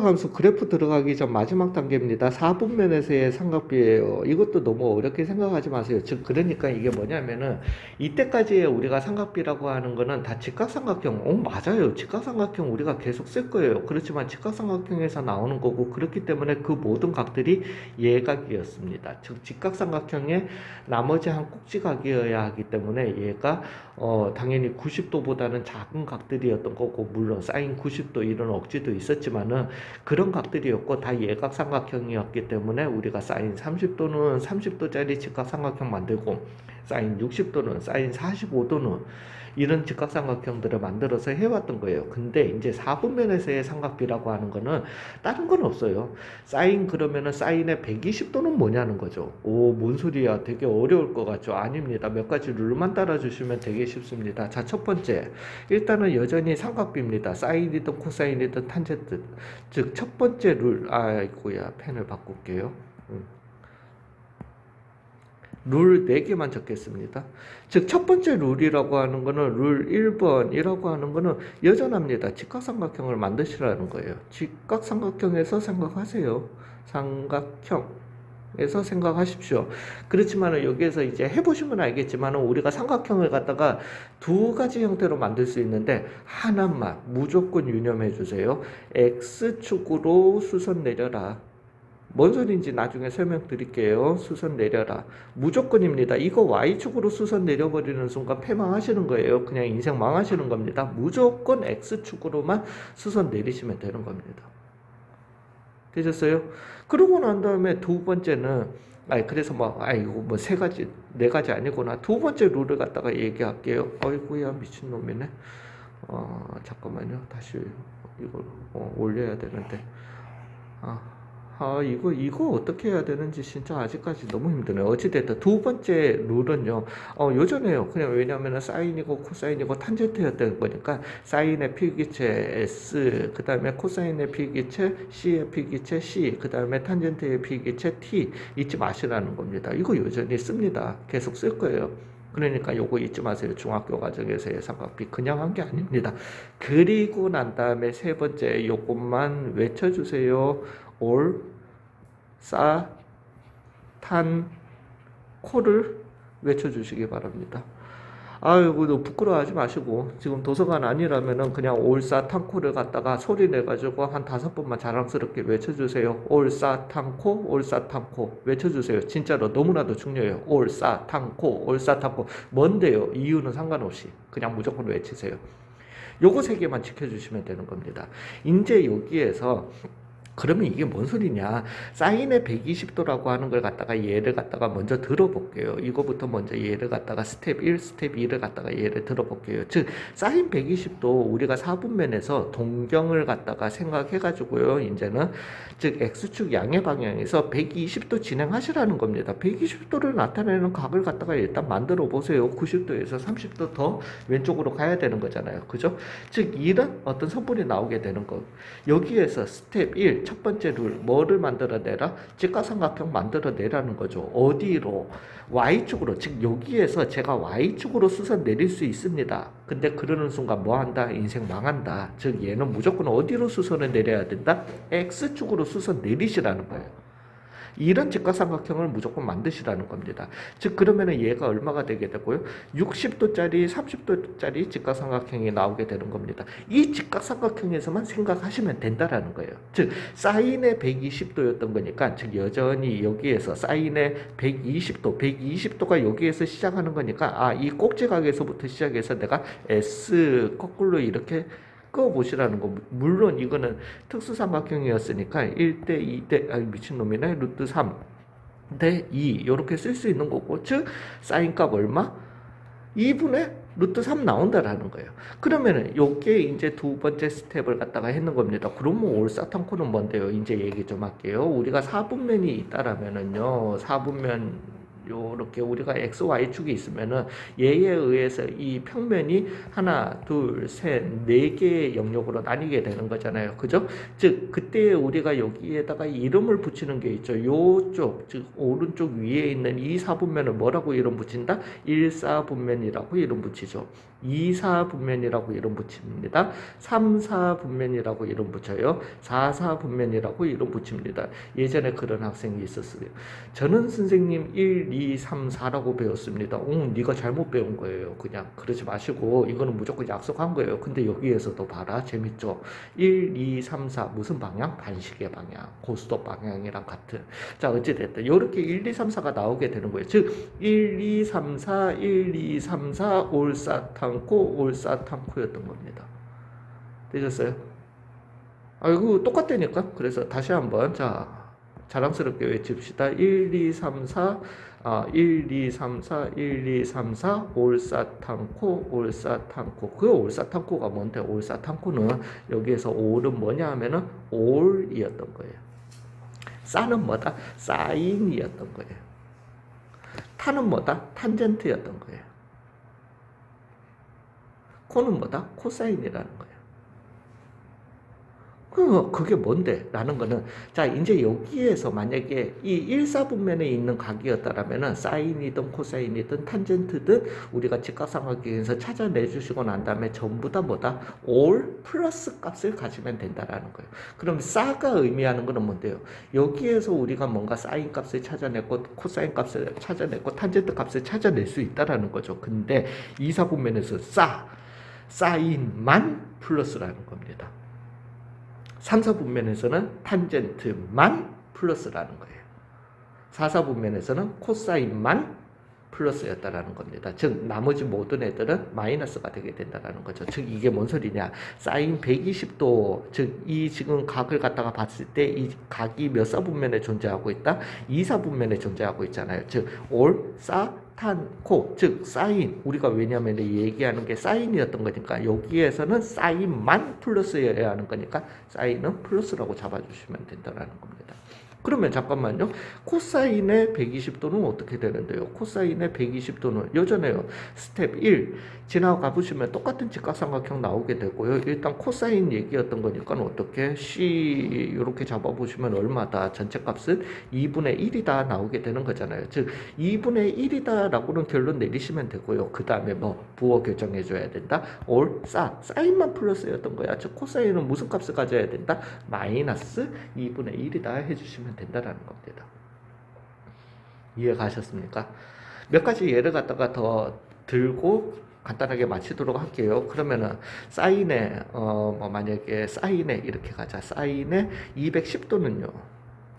함수 그래프 들어가기 전 마지막 단계입니다. 4분면에서의 삼각비예요. 이것도 너무 어렵게 생각하지 마세요. 즉 그러니까 이게 뭐냐면은 이때까지의 우리가 삼각비라고 하는 거는 다 직각삼각형. 맞아요. 직각삼각형 우리가 계속 쓸 거예요. 그렇지만 직각삼각형에서 나오는 거고 그렇기 때문에 그 모든 각들이 예각이었습니다. 즉 직각삼각형의 나머지 한 꼭지각이어야 하기 때문에 얘가 당연히 90도보다는 작은 각들이었던 거고 물론 사인 90도 이런 억지도 있었지만은 그런 각들이었고 다 예각삼각형이었기 때문에 우리가 사인 30도는 30도짜리 직각삼각형 만들고 사인 60도는 사인 45도는 이런 직각삼각형들을 만들어서 해왔던 거예요. 근데 이제 4분면에서의 삼각비라고 하는 거는 다른 건 없어요. 사인 그러면은 사인의 120도는 뭐냐는 거죠. 뭔 소리야? 되게 어려울 것 같죠? 아닙니다. 몇 가지 룰만 따라주시면 되게 쉽습니다. 자, 첫 번째. 일단은 여전히 삼각비입니다. 사인이든 코사인이든 탄젠트. 즉, 첫 번째 룰. 아이고야, 펜을 바꿀게요. 룰 4개만 적겠습니다. 즉, 첫 번째 룰이라고 하는 거는 룰 1번이라고 하는 거는 여전합니다. 직각삼각형을 만드시라는 거예요. 직각삼각형에서 생각하세요. 삼각형에서 생각하십시오. 그렇지만 여기에서 이제 해보시면 알겠지만 우리가 삼각형을 갖다가 두 가지 형태로 만들 수 있는데 하나만 무조건 유념해 주세요. X축으로 수선 내려라. 뭔 소리인지 나중에 설명드릴게요. 수선 내려라. 무조건입니다. 이거 Y축으로 수선 내려버리는 순간 패망하시는 거예요. 그냥 인생 망하시는 겁니다. 무조건 X축으로만 수선 내리시면 되는 겁니다. 되셨어요? 그러고 난 다음에 두 번째는 그래서 이거 뭐 세 가지, 네 가지 아니구나. 두 번째 룰을 갖다가 얘기할게요. 어이구야, 미친놈이네. 잠깐만요. 다시 이걸 올려야 되는데. 이거 어떻게 해야 되는지 진짜 아직까지 너무 힘드네요. 어찌됐든 두 번째 룰은요, 요전에요. 그냥 왜냐면은 사인이고 코사인이고 탄젠트였던 거니까 사인의 필기체 S, 그 다음에 코사인의 필기체 C의 필기체 C, 그 다음에 탄젠트의 필기체 T 잊지 마시라는 겁니다. 이거 여전히 씁니다. 계속 쓸 거예요. 그러니까 요거 잊지 마세요. 중학교 과정에서의 삼각비 그냥 한 게 아닙니다. 그리고 난 다음에 세 번째 요것만 외쳐주세요. 올, 싸, 탄, 코를 외쳐주시기 바랍니다. 아이고, 부끄러워하지 마시고 지금 도서관 아니라면은 그냥 올싸탕코를 갖다가 소리 내가지고 한 5번만 자랑스럽게 외쳐주세요. 올싸탕코, 올싸탕코 외쳐주세요. 진짜로 너무나도 중요해요. 올싸탕코, 올싸탕코. 뭔데요? 이유는 상관없이 그냥 무조건 외치세요. 요거 3개만 지켜주시면 되는 겁니다. 이제 여기에서 그러면 이게 뭔 소리냐? 사인의 120도라고 하는 걸 갖다가 얘를 갖다가 먼저 들어볼게요. 이거부터 먼저 얘를 갖다가 스텝 1, 스텝 2를 갖다가 얘를 들어볼게요. 즉, 사인 120도 우리가 4분면에서 동경을 갖다가 생각해가지고요. 이제는 즉 X축 양의 방향에서 120도 진행하시라는 겁니다. 120도를 나타내는 각을 갖다가 일단 만들어 보세요. 90도에서 30도 더 왼쪽으로 가야 되는 거잖아요. 그죠? 즉, 이런 어떤 선분이 나오게 되는 거. 여기에서 스텝 1, 첫 번째 룰, 뭐를 만들어내라? 직각삼각형 만들어내라는 거죠. 어디로? Y축으로. 즉 여기에서 제가 Y축으로 수선 내릴 수 있습니다. 근데 그러는 순간 뭐한다? 인생 망한다. 즉 얘는 무조건 어디로 수선을 내려야 된다? X축으로 수선 내리시라는 거예요. 이런 직각삼각형을 무조건 만드시라는 겁니다. 즉 그러면은 얘가 얼마가 되게 되고요? 60도짜리 30도짜리 직각삼각형이 나오게 되는 겁니다. 이 직각삼각형에서만 생각하시면 된다라는 거예요. 즉 사인의 120도였던 거니까 즉 여전히 여기에서 사인의 120도가 여기에서 시작하는 거니까 이 꼭지각에서부터 시작해서 내가 S 거꾸로 이렇게 그어보시라는 거. 물론 이거는 특수삼각형이었으니까 1대 2대 미친놈이네. 루트 3 대 2 이렇게 쓸 수 있는 거고 즉 사인값 얼마? 2분의 루트 3 나온다라는 거예요. 그러면은 요게 이제 두 번째 스텝을 갖다가 했는 겁니다. 그러면 올사탕코는 뭔데요? 이제 얘기 좀 할게요. 우리가 4분면이 있다라면은요. 4분면 요렇게 우리가 XY축이 있으면은 얘에 의해서 이 평면이 하나, 둘, 셋, 4개의 영역으로 나뉘게 되는 거잖아요. 그죠? 즉, 그때 우리가 여기에다가 이름을 붙이는 게 있죠. 요쪽, 즉, 오른쪽 위에 있는 이 4분면을 뭐라고 이름 붙인다? 1, 4분면이라고 이름 붙이죠. 2, 4 분면이라고 이름 붙입니다. 3, 4 분면이라고 이름 붙여요. 4, 4 분면이라고 이름 붙입니다. 예전에 그런 학생이 있었어요. 저는 선생님 1, 2, 3, 4라고 배웠습니다. 네가 잘못 배운 거예요. 그냥 그러지 마시고 이거는 무조건 약속한 거예요. 근데 여기에서도 봐라. 재밌죠? 1, 2, 3, 4 무슨 방향? 반시계 방향. 고스톱 방향이랑 같은. 자, 어찌됐든 이렇게 1, 2, 3, 4가 나오게 되는 거예요. 즉 1, 2, 3, 4, 1, 2, 3, 4 올사탕코 올사탕코였던 겁니다. 되셨어요? 아이고 똑같다니까. 그래서 다시 한번 자 자랑스럽게 외칩시다. 1, 2, 3, 4 1, 2, 3, 4 1, 2, 3, 4 올사탕코 올사탕코. 그 올사탕코가 뭔데? 올사탕코는 여기에서 올은 뭐냐 하면은 올이었던 거예요. 사는 뭐다? 사인이었던 거예요. 타는 뭐다? 탄젠트였던 거예요. 코는 뭐다? 코사인이라는 거예요. 그게 뭔데? 라는 거는, 자, 이제 여기에서 만약에 이 1사분면에 있는 각이었다라면은, 사인이든 코사인이든 탄젠트든 우리가 직각삼각형에서 찾아내주시고 난 다음에 전부 다 뭐다? 올 플러스 값을 가지면 된다라는 거예요. 그럼 싸가 의미하는 거는 뭔데요? 여기에서 우리가 뭔가 사인 값을 찾아냈고, 코사인 값을 찾아냈고, 탄젠트 값을 찾아낼 수 있다라는 거죠. 근데 2사분면에서 사인만 플러스라는 겁니다. 3, 4분면에서는 탄젠트만 플러스라는 거예요. 4, 4분면에서는 코사인만 플러스였다라는 겁니다. 즉 나머지 모든 애들은 마이너스가 되게 된다라는 거죠. 즉 이게 뭔 소리냐? 사인 120도, 즉 이 지금 각을 갖다가 봤을 때 이 각이 몇 사분면에 존재하고 있다? 2, 4분면에 존재하고 있잖아요. 즉 올, 사, 탄, 코, 즉 사인. 우리가 왜냐하면 얘기하는 게 사인이었던 거니까 여기에서는 사인만 플러스여야 하는 거니까 사인은 플러스라고 잡아주시면 된다라는 겁니다. 그러면 잠깐만요. 코사인의 120도는 어떻게 되는데요? 코사인의 120도는 여전해요. 스텝 1 지나가 보시면 똑같은 직각삼각형 나오게 되고요. 일단 코사인 얘기였던 거니까 어떻게 C 이렇게 잡아보시면 얼마다? 전체 값은 2분의 1이다 나오게 되는 거잖아요. 즉 2분의 1이다 라고는 결론 내리시면 되고요. 그 다음에 뭐 부호 결정해 줘야 된다. 올, 사인만 플러스였던 거야. 즉 코사인은 무슨 값을 가져야 된다? 마이너스 2분의 1이다 해주시면 된다라는 겁니다. 이해 가셨습니까? 몇 가지 예를 갖다가 더 들고 간단하게 마치도록 할게요. 그러면은 사인에 뭐 만약에 사인에 이렇게 가자. 사인에 210도는요.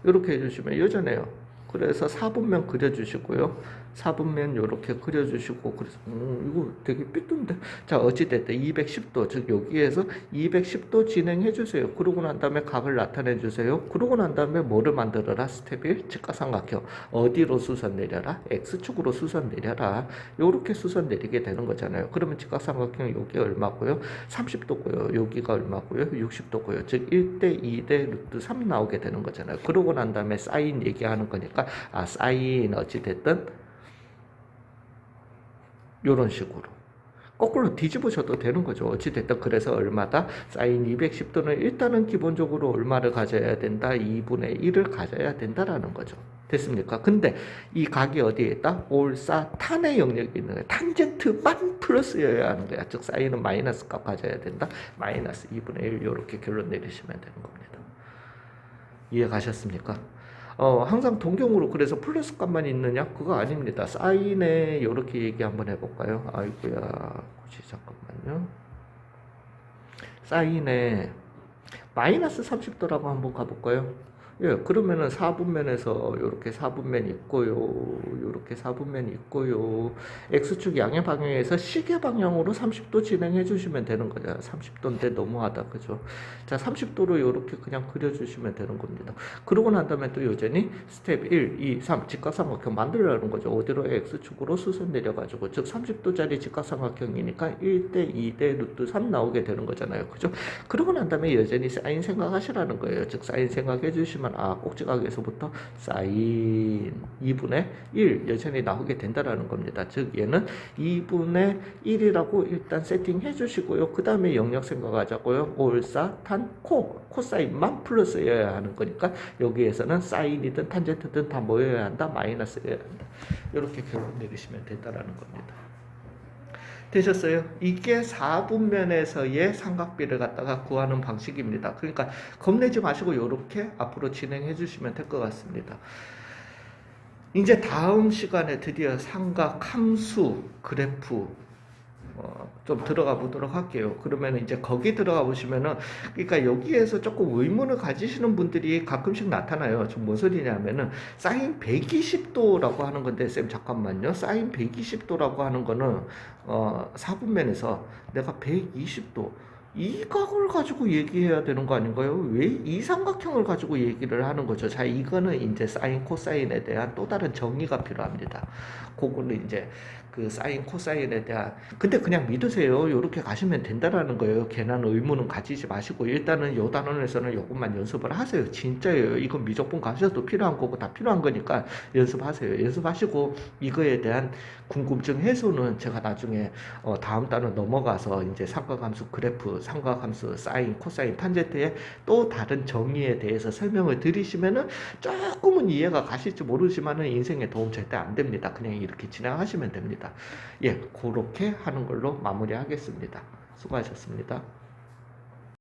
이렇게 해주시면 여전해요. 그래서 4분면 그려주시고요. 4분면 이렇게 그려주시고 그래서 이거 되게 삐뚤는데. 자 어찌됐든 210도 즉 여기에서 210도 진행해 주세요. 그러고 난 다음에 각을 나타내 주세요. 그러고 난 다음에 뭐를 만들어라? 스텝 1 직각삼각형. 어디로 수선 내려라? X축으로 수선 내려라. 요렇게 수선 내리게 되는 거잖아요. 그러면 직각삼각형 여기 얼마고요? 30도고요. 여기가 얼마고요? 60도고요. 즉 1대 2대 루트 3 나오게 되는 거잖아요. 그러고 난 다음에 사인 얘기하는 거니까 사인 어찌됐든 요런 식으로 거꾸로 뒤집으셔도 되는 거죠. 어찌됐든 그래서 얼마다? 사인 210도는 일단은 기본적으로 얼마를 가져야 된다? 2분의 1을 가져야 된다라는 거죠. 됐습니까? 근데 이 각이 어디에 있다? 올사 탄의 영역이 있는 거야. 탄젠트만 플러스여야 하는 거야. 즉 사인은 마이너스 값 가져야 된다. 마이너스 2분의 1 이렇게 결론 내리시면 되는 겁니다. 이해 가셨습니까? 항상 동경으로 그래서 플러스 값만 있느냐? 그거 아닙니다. 사인에 이렇게 얘기 한번 해볼까요? 아이고야, 잠깐만요. 사인에 마이너스 30도라고 한번 가볼까요? 예, 그러면은 4분면에서 이렇게 4분면이 있고요. 이렇게 4분면이 있고요. X축 양의 방향에서 시계 방향으로 30도 진행해 주시면 되는 거죠. 30도인데 너무하다. 그죠? 자, 30도로 이렇게 그냥 그려주시면 되는 겁니다. 그러고 난 다음에 또 여전히 스텝 1, 2, 3 직각삼각형 만들려는 거죠. 어디로? X축으로 수선 내려가지고. 즉 30도짜리 직각삼각형이니까 1대 2대 루트 3 나오게 되는 거잖아요. 그죠? 그러고 난 다음에 여전히 사인 생각하시라는 거예요. 즉 사인 생각해 주시면 꼭지각에서부터 사인 2분의 1 여전히 나오게 된다라는 겁니다. 즉 얘는 2분의 1이라고 일단 세팅해 주시고요. 그 다음에 영역 생각하자고요. 올사 탄 코사인만 플러스여야 하는 거니까 여기에서는 사인이든 탄젠트든 다 뭐여야 한다? 마이너스여야 한다. 이렇게 결론 내리시면 된다라는 겁니다. 되셨어요? 이게 4분면에서의 삼각비를 갖다가 구하는 방식입니다. 그러니까 겁내지 마시고 이렇게 앞으로 진행해 주시면 될 것 같습니다. 이제 다음 시간에 드디어 삼각 함수 그래프 좀 들어가 보도록 할게요. 그러면 이제 거기 들어가 보시면은, 그러니까 여기에서 조금 의문을 가지시는 분들이 가끔씩 나타나요. 좀 뭔 소리냐면은 사인 120도라고 하는 건데, 쌤 잠깐만요. 사인 120도라고 하는 거는 4분면에서 내가 120도 이 각을 가지고 얘기해야 되는 거 아닌가요? 왜 이 삼각형을 가지고 얘기를 하는 거죠? 자, 이거는 이제 사인 코사인에 대한 또 다른 정의가 필요합니다. 그거는 이제 그 사인 코사인에 대한, 근데 그냥 믿으세요. 이렇게 가시면 된다라는 거예요. 괜한 의문은 가지지 마시고 일단은 요 단원에서는 요것만 연습을 하세요. 진짜예요. 이건 미적분 가셔도 필요한 거고 다 필요한 거니까 연습하세요. 연습하시고 이거에 대한 궁금증 해소는 제가 나중에 다음 단원 넘어가서 이제 삼각함수 그래프, 삼각함수 사인, 코사인, 탄젠트의 또 다른 정의에 대해서 설명을 드리시면은 조금은 이해가 가실지 모르지만은 인생에 도움 절대 안 됩니다. 그냥 이렇게 진행하시면 됩니다. 예, 그렇게 하는 걸로 마무리하겠습니다. 수고하셨습니다.